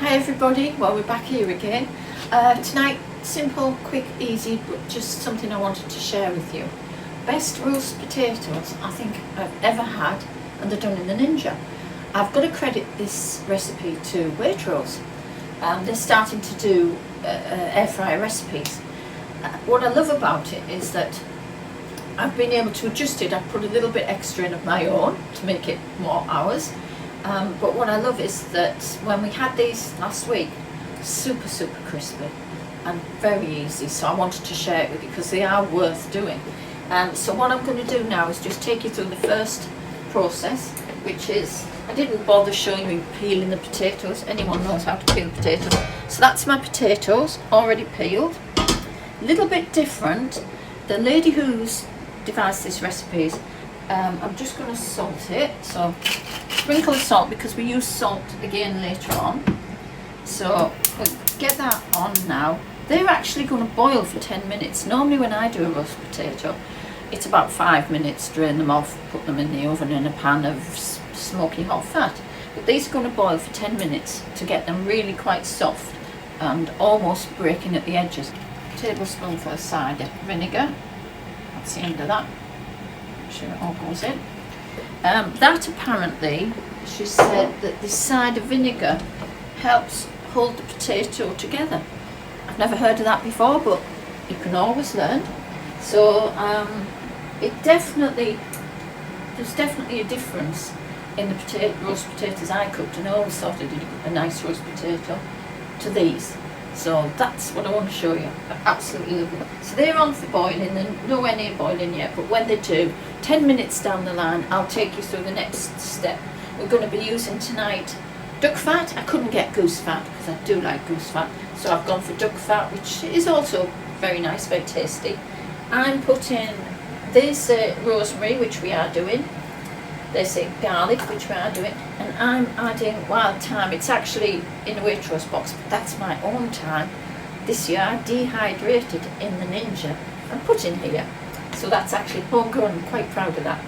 Hi everybody, well we're back here again. Tonight, simple, quick, easy, but just something I wanted to share with you. Best roast potatoes I think I've ever had, and they're done in the Ninja. I've got to credit this recipe to Waitrose. They're starting to do air fryer recipes. What I love about it is that I've been able to adjust it. I've put a little bit extra in of my own to make it more hours. But what I love is that when we had these last week, super crispy and very easy, so I wanted to share it with you because they are worth doing. So what I'm going to do now is just take you through the first process, which is, I didn't bother showing you peeling the potatoes. Anyone knows how to peel potatoes. So that's my potatoes already peeled. A little bit different. The lady who's devised this recipe, I'm just going to salt it. So sprinkle of salt because we use salt again later on. So we'll get that on now. They're actually going to boil for 10 minutes. Normally when I do a roast potato, it's about 5 minutes, drain them off, put them in the oven in a pan of smoky hot fat. But these are going to boil for 10 minutes to get them really quite soft and almost breaking at the edges. A tablespoonful of cider vinegar. That's the end of that. Make sure it all goes in. That apparently, she said that the cider vinegar helps hold the potato together. I've never heard of that before, but you can always learn. So there's definitely a difference in the roast potatoes I cooked, and I always thought I did a nice roast potato to these. So that's what I want to show you. I absolutely love it. So they're on for boiling, they're nowhere near boiling yet, but when they do, 10 minutes down the line, I'll take you through the next step. We're going to be using tonight duck fat. I couldn't get goose fat because I do like goose fat, so I've gone for duck fat, which is also very nice, very tasty. I'm putting this rosemary, which we are doing. There's garlic, which we are doing, and I'm adding wild thyme. It's actually in a Waitrose box, but that's my own thyme. This year I dehydrated in the Ninja and put in here. So that's actually homegrown. I'm quite proud of that.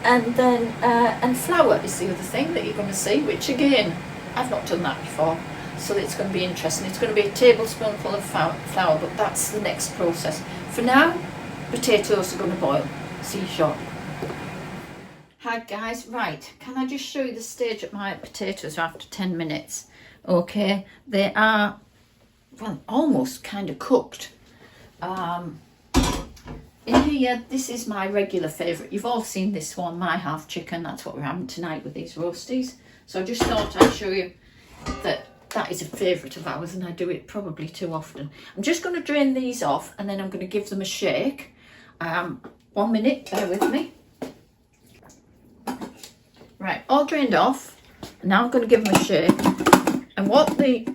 And flour is the other thing that you're going to see, which again, I've not done that before. So it's going to be interesting. It's going to be a tablespoonful of flour, but that's the next process. For now, potatoes are going to boil. See you shortly. Hi guys, right, can I just show you the stage of my potatoes after 10 minutes? Okay, they are, well, almost kind of cooked. In here, this is my regular favourite. You've all seen this one, my half chicken. That's what we're having tonight with these roasties. So I just thought I'd show you that that is a favourite of ours, and I do it probably too often. I'm just going to drain these off, and then I'm going to give them a shake. 1 minute, bear with me. Right, all drained off. Now I'm going to give them a shake. And what the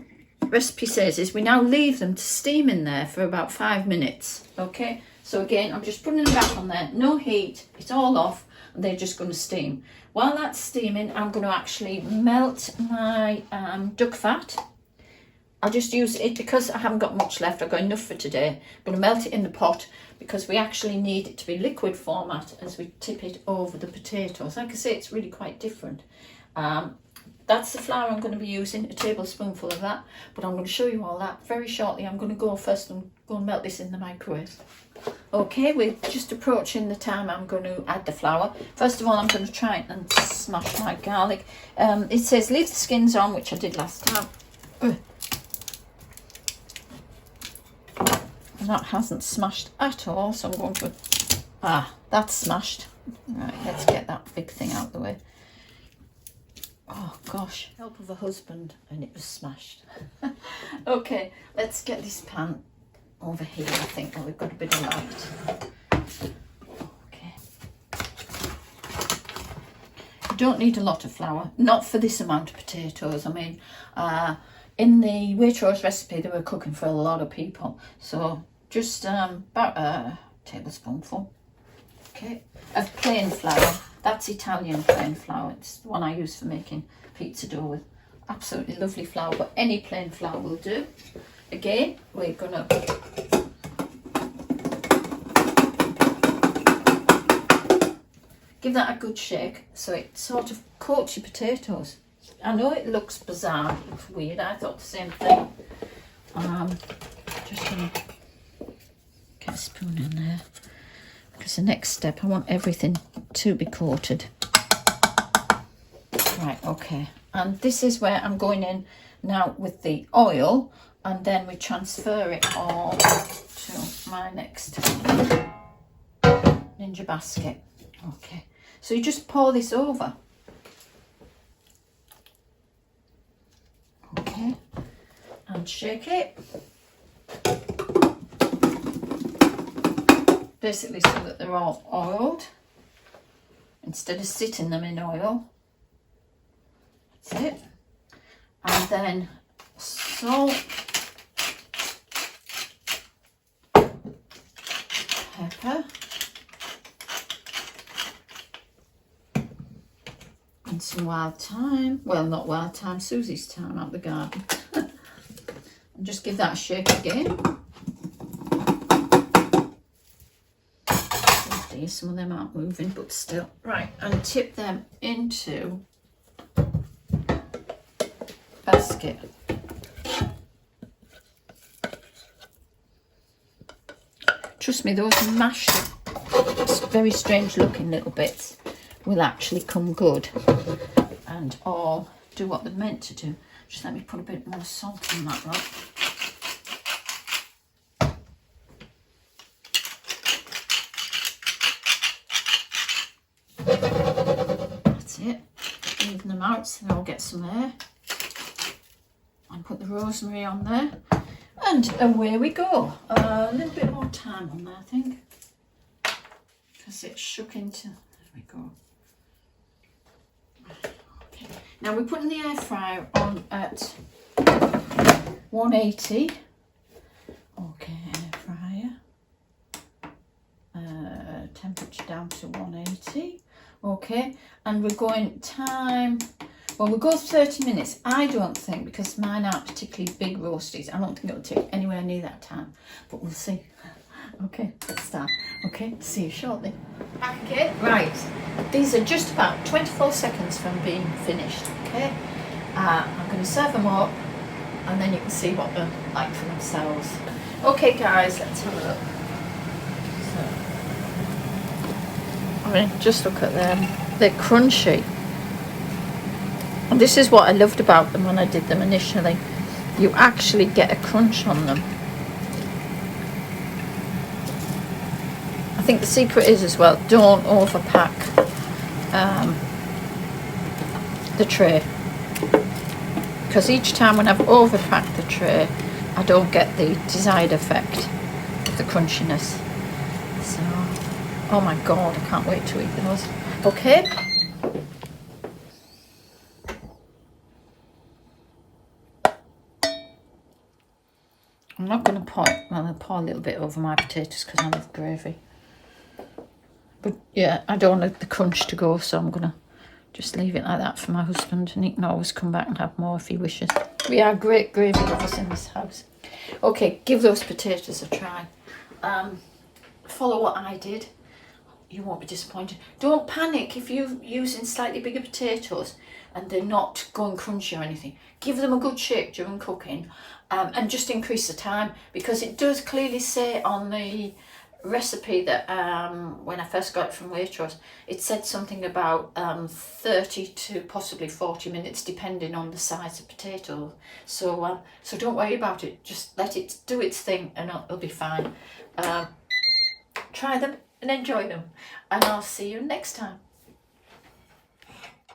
recipe says is we now leave them to steam in there for about 5 minutes. Okay, so again, I'm just putting them back on there. No heat, it's all off, and they're just going to steam. While that's steaming, I'm going to actually melt my duck fat. I'll just use it because I haven't got much left. I've got enough for today. I'm going to melt it in the pot because we actually need it to be liquid format as we tip it over the potatoes. Like I say, it's really quite different. That's the flour I'm going to be using, a tablespoonful of that. But I'm going to show you all that very shortly. I'm going to go first and go and melt this in the microwave. Okay, we're just approaching the time I'm going to add the flour. First of all, I'm going to try and smash my garlic. It says leave the skins on, which I did last time. And that hasn't smashed at all, so I'm going to, that's smashed. Right, let's get that big thing out of the way. Oh gosh, help of a husband, and it was smashed. Okay, let's get this pan over here. I think we've got a bit of light. Okay. You don't need a lot of flour, not for this amount of potatoes. I mean, in the Waitrose recipe, they were cooking for a lot of people, so just about a tablespoonful, okay, of plain flour. That's Italian plain flour. It's the one I use for making pizza dough with. Absolutely lovely flour, but any plain flour will do. Again, we're gonna give that a good shake so it sort of coats your potatoes. I know it looks bizarre, it looks weird. I thought the same thing. Just gonna get a spoon in there, because the next step, I want everything to be coated. Right, okay. And this is where I'm going in now with the oil, and then we transfer it all to my next ninja basket. Okay, so you just pour this over. Okay, and shake it. Basically so that they're all oiled, instead of sitting them in oil. That's it. And then salt, pepper, and some wild thyme. Well, not wild thyme, Susie's thyme out the garden. And just give that a shake again. Some of them aren't moving, but still. Right, and tip them into basket. Trust me, those mashed, very strange looking little bits will actually come good and all do what they're meant to do. Just let me put a bit more salt on that one. That's it. Even them out so they'll get some air. And put the rosemary on there. And away we go. A little bit more time on there, I think. Because it's shook into... There we go. Okay. Now we're putting the air fryer on at 180. Okay, air fryer. Temperature down to 180. Okay, and we're going time, well, we'll go 30 minutes. I don't think, because mine aren't particularly big roasties, I don't think it'll take anywhere near that time, but we'll see. Okay, let's start. Okay, see you shortly. Okay, right, these are just about 24 seconds from being finished. Okay, I'm going to serve them up, and then you can see what they're like for themselves. Okay guys, let's have a look. I mean, just look at them. They're crunchy. And this is what I loved about them when I did them initially. You actually get a crunch on them. I think the secret is as well, don't overpack the tray. Because each time when I've overpacked the tray, I don't get the desired effect of the crunchiness. So... oh my god, I can't wait to eat those. Okay. I'm not going to pour, well, I'll pour a little bit over my potatoes because I love gravy. But yeah, I don't want the crunch to go, so I'm going to just leave it like that for my husband, and he can always come back and have more if he wishes. We are great gravy lovers in this house. Okay, give those potatoes a try. Follow what I did. You won't be disappointed. Don't panic if you're using slightly bigger potatoes and they're not going crunchy or anything. Give them a good shake during cooking, and just increase the time, because it does clearly say on the recipe that when I first got it from Waitrose, it said something about 30 to possibly 40 minutes depending on the size of potato. So so don't worry about it, just let it do its thing and it'll be fine. Try them and enjoy them, and I'll see you next time.